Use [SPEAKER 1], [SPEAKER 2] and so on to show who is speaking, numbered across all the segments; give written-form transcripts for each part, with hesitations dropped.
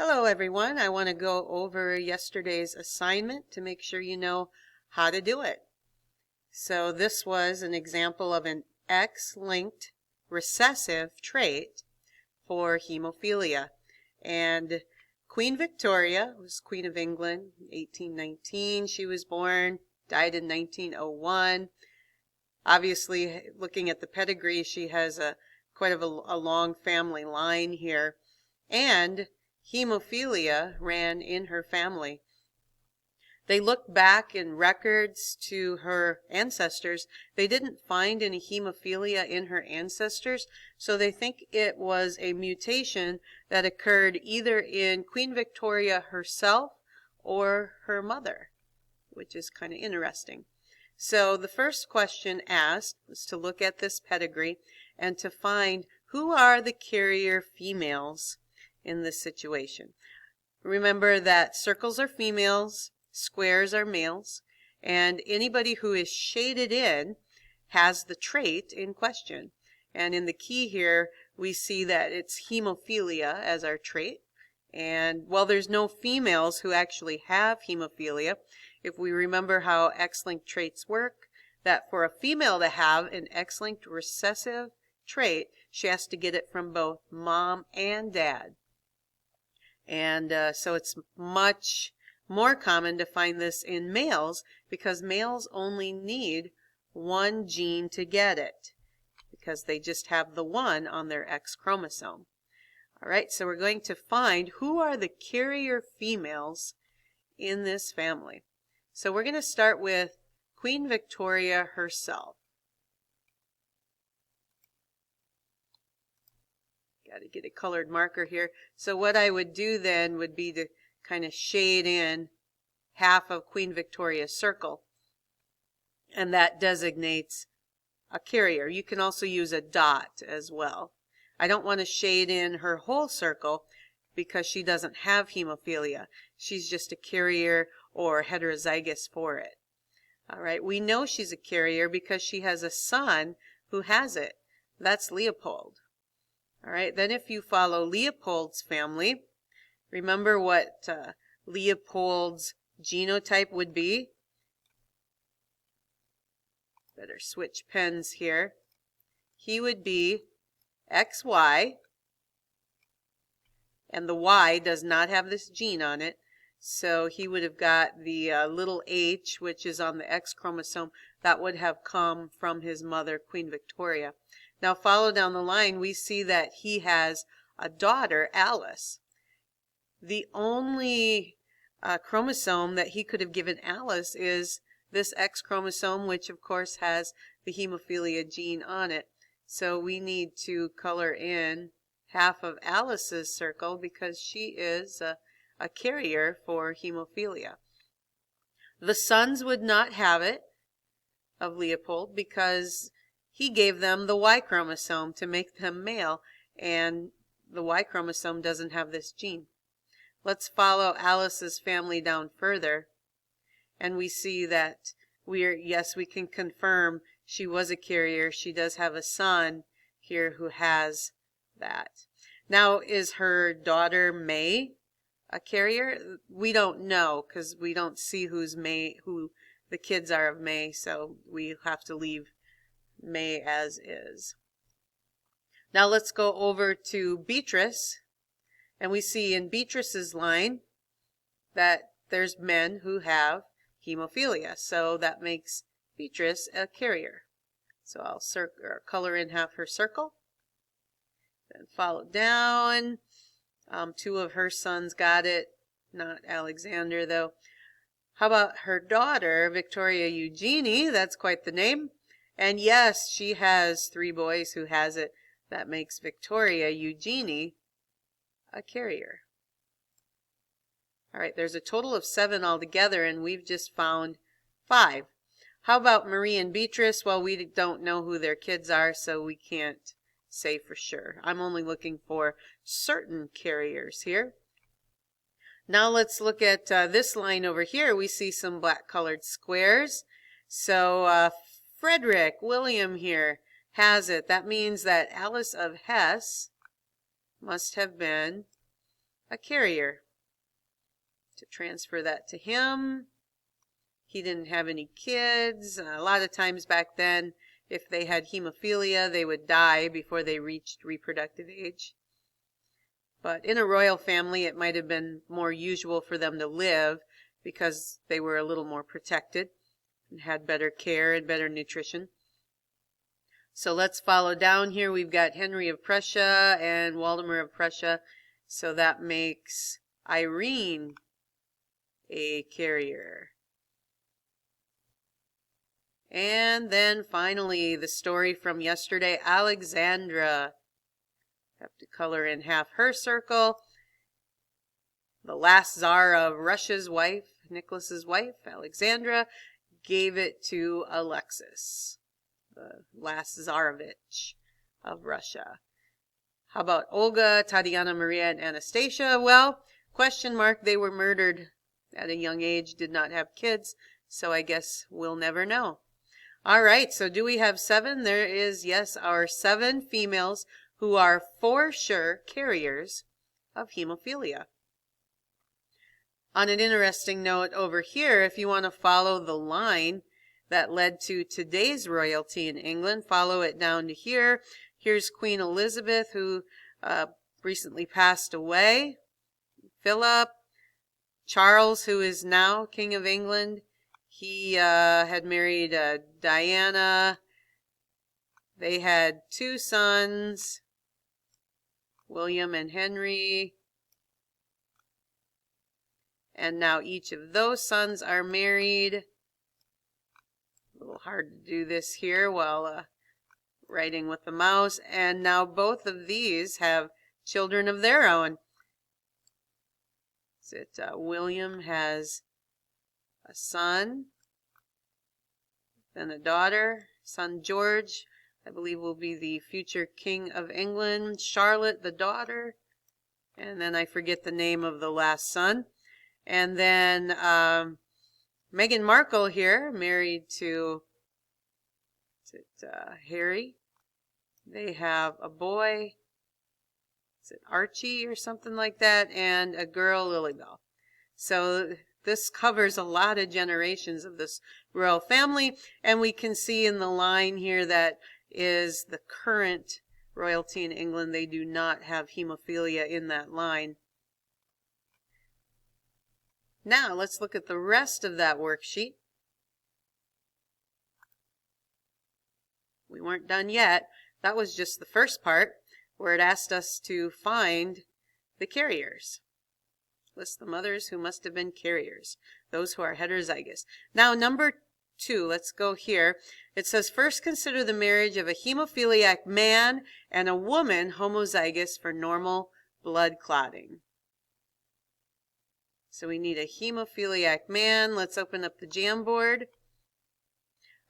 [SPEAKER 1] Hello everyone, I want to go over yesterday's assignment to make sure you know how to do it. So this was an example of an X-linked recessive trait for hemophilia. And Queen Victoria was Queen of England, 1819 she was born, died in 1901. Obviously, looking at the pedigree, she has quite a long family line here. And hemophilia ran in her family. They looked back in records to her ancestors. They didn't find any hemophilia in her ancestors, so they think it was a mutation that occurred either in Queen Victoria herself or her mother, which is kind of interesting. So the first question asked was to look at this pedigree and to find who are the carrier females in this situation. Remember that circles are females, squares are males, and anybody who is shaded in has the trait in question. And in the key here, we see that it's hemophilia as our trait. And while there's no females who actually have hemophilia, if we remember how X-linked traits work, that for a female to have an X-linked recessive trait, she has to get it from both mom and dad. And so it's much more common to find this in males because males only need one gene to get it because they just have the one on their X chromosome. All right, so we're going to find who are the carrier females in this family. So we're going to start with Queen Victoria herself. Got to get a colored marker here. So what I would do then would be to kind of shade in half of Queen Victoria's circle. And that designates a carrier. You can also use a dot as well. I don't want to shade in her whole circle because she doesn't have hemophilia. She's just a carrier or heterozygous for it. All right, we know she's a carrier because she has a son who has it. That's Leopold. All right, then if you follow Leopold's family, remember what Leopold's genotype would be? Better switch pens here. He would be XY, and the Y does not have this gene on it, so he would have got the little h, which is on the X chromosome, that would have come from his mother, Queen Victoria. Now follow down the line, we see that he has a daughter, Alice. The only chromosome that he could have given Alice is this X chromosome, which of course has the hemophilia gene on it. So we need to color in half of Alice's circle because she is a carrier for hemophilia. The sons would not have it of Leopold because he gave them the Y chromosome to make them male, and the Y chromosome doesn't have this gene. Let's follow Alice's family down further, and we see that yes, we can confirm she was a carrier. She does have a son here who has that. Now, is her daughter May a carrier? We don't know because we don't see who the kids are of May, so we have to leave May as is. Now let's go over to Beatrice, and we see in Beatrice's line that there's men who have hemophilia, so that makes Beatrice a carrier. So I'll color in half her circle, then follow down. Two of her sons got it, not Alexander though. How about her daughter, Victoria Eugenie? That's quite the name. And yes, she has 3 boys who has it. That makes Victoria Eugenie a carrier. All right, there's a total of 7 altogether, and we've just found 5. How about Marie and Beatrice? Well, we don't know who their kids are, so we can't say for sure. I'm only looking for certain carriers here. Now let's look at this line over here. We see some black colored squares. So Frederick William here has it. That means that Alice of Hesse must have been a carrier. To transfer that to him. He didn't have any kids. A lot of times back then, if they had hemophilia, they would die before they reached reproductive age. But in a royal family, it might have been more usual for them to live because they were a little more protected and had better care and better nutrition. So let's follow down here. We've got Henry of Prussia and Waldemar of Prussia. So that makes Irene a carrier. And then finally, the story from yesterday, Alexandra. Have to color in half her circle. The last Tsar of Russia's wife, Nicholas's wife, Alexandra, gave it to Alexis, the last Tsarevich of Russia. How about Olga, Tatiana, Maria, and Anastasia? Well, question mark, they were murdered at a young age, did not have kids, so I guess we'll never know. All right, so do we have 7? There is, yes, our 7 females who are for sure carriers of hemophilia. On an interesting note over here, if you want to follow the line that led to today's royalty in England, follow it down to here. Here's Queen Elizabeth, who recently passed away. Philip. Charles, who is now King of England. He had married Diana. They had 2 sons, William and Henry. And now each of those sons are married. A little hard to do this here while writing with the mouse. And now both of these have children of their own. William has a son, then a daughter. Son George, I believe, will be the future King of England. Charlotte, the daughter. And then I forget the name of the last son. And then Meghan Markle here, married to Harry. They have a boy, is it Archie or something like that, and a girl, Lilybell. So this covers a lot of generations of this royal family, and we can see in the line here that is the current royalty in England. They do not have hemophilia in that line. Now let's look at the rest of that worksheet. We weren't done yet. That was just the first part where it asked us to find the carriers. List the mothers who must have been carriers, those who are heterozygous. Now number 2, let's go here. It says, first consider the marriage of a hemophiliac man and a woman homozygous for normal blood clotting. So we need a hemophiliac man. Let's open up the Jamboard.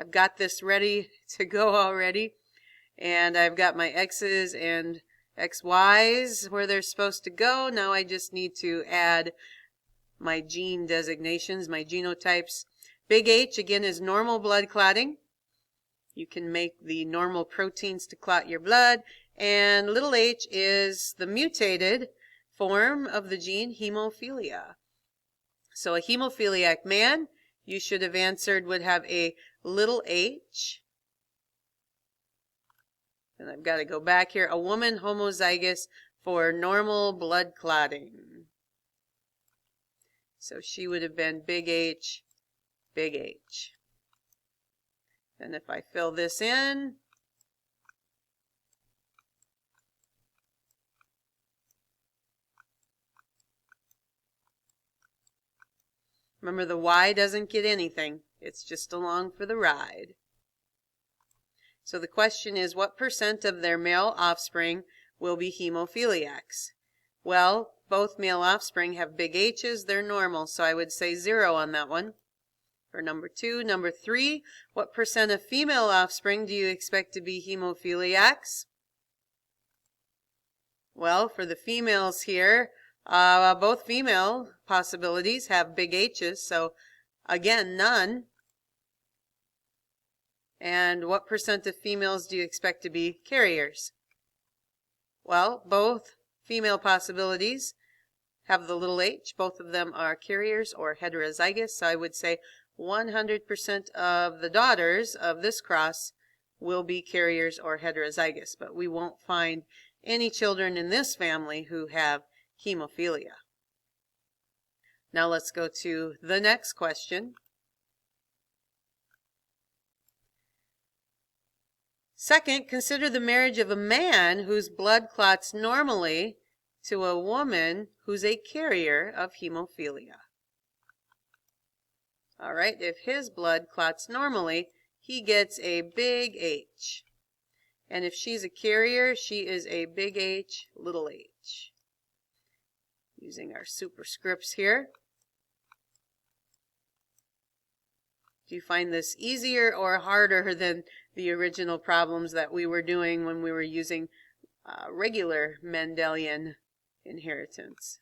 [SPEAKER 1] I've got this ready to go already. And I've got my X's and XY's where they're supposed to go. Now I just need to add my gene designations, my genotypes. Big H, again, is normal blood clotting. You can make the normal proteins to clot your blood. And little h is the mutated form of the gene hemophilia. So a hemophiliac man, you should have answered, would have a little h. And I've got to go back here. A woman homozygous for normal blood clotting. So she would have been big H, big H. And if I fill this in, remember the Y doesn't get anything. It's just along for the ride. So the question is, what % of their male offspring will be hemophiliacs? Well, both male offspring have big H's. They're normal, so I would say 0 on that one. For number 2. Number 3, what % of female offspring do you expect to be hemophiliacs? Well, for the females here, both female possibilities have big H's, so again, none. And what % of females do you expect to be carriers? Well, both female possibilities have the little h. Both of them are carriers or heterozygous. So I would say 100% of the daughters of this cross will be carriers or heterozygous, but we won't find any children in this family who have hemophilia. Now let's go to the next question. Second, consider the marriage of a man whose blood clots normally to a woman who's a carrier of hemophilia. All right, if his blood clots normally, he gets a big H. And if she's a carrier, she is a big H, little h. Using our superscripts here. Do you find this easier or harder than the original problems that we were doing when we were using regular Mendelian inheritance?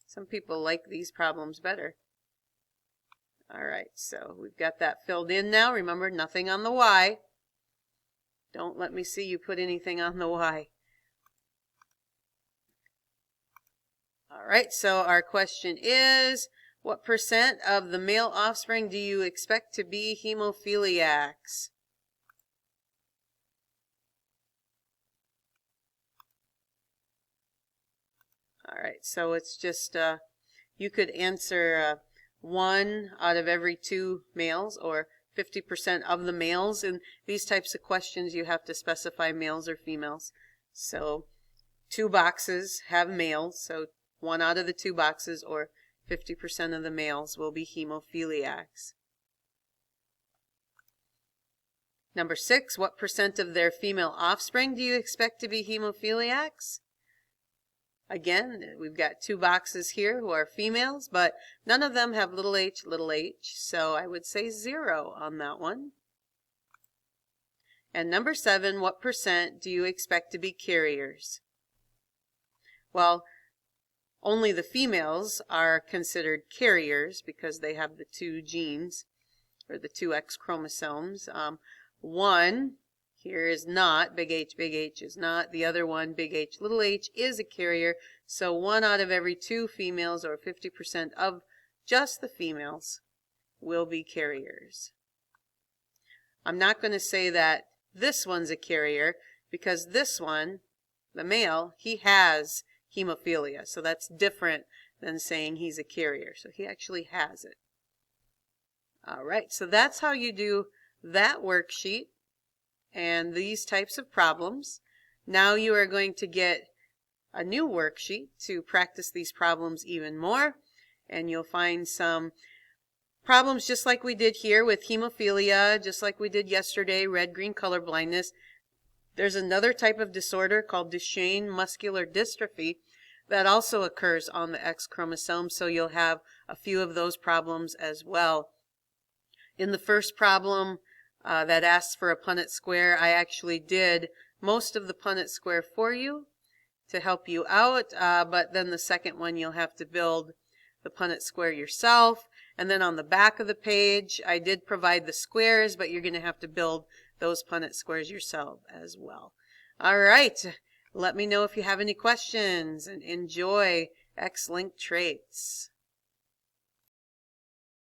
[SPEAKER 1] Some people like these problems better. All right, so we've got that filled in now. Remember, nothing on the Y. Don't let me see you put anything on the Y. All right, so our question is, what percent of the male offspring do you expect to be hemophiliacs? All right, so it's just, you could answer 1 out of every 2 males, or 50% of the males. In these types of questions, you have to specify males or females. So 2 boxes have males, so 1 out of the 2 boxes, or 50% of the males will be hemophiliacs. Number 6, what percent of their female offspring do you expect to be hemophiliacs? Again, we've got 2 boxes here who are females, but none of them have little h, so I would say 0 on that one. And number 7, what percent do you expect to be carriers? Well, only the females are considered carriers because they have the 2 genes, or the 2 X chromosomes. One here is not, big H is not. The other one, big H, little h, is a carrier. So 1 out of every 2 females, or 50% of just the females, will be carriers. I'm not going to say that this one's a carrier, because this one, the male, he has hemophilia. So that's different than saying he's a carrier. So he actually has it. All right, so that's how you do that worksheet and these types of problems. Now you are going to get a new worksheet to practice these problems even more, and you'll find some problems just like we did here with hemophilia, just like we did yesterday, red-green color blindness. There's another type of disorder called Duchenne muscular dystrophy that also occurs on the X chromosome, so you'll have a few of those problems as well. In the first problem that asks for a Punnett square, I actually did most of the Punnett square for you to help you out, but then the second one you'll have to build the Punnett square yourself. And then on the back of the page, I did provide the squares, but you're going to have to build those Punnett squares yourself as well. All right, let me know if you have any questions, and enjoy X-linked traits.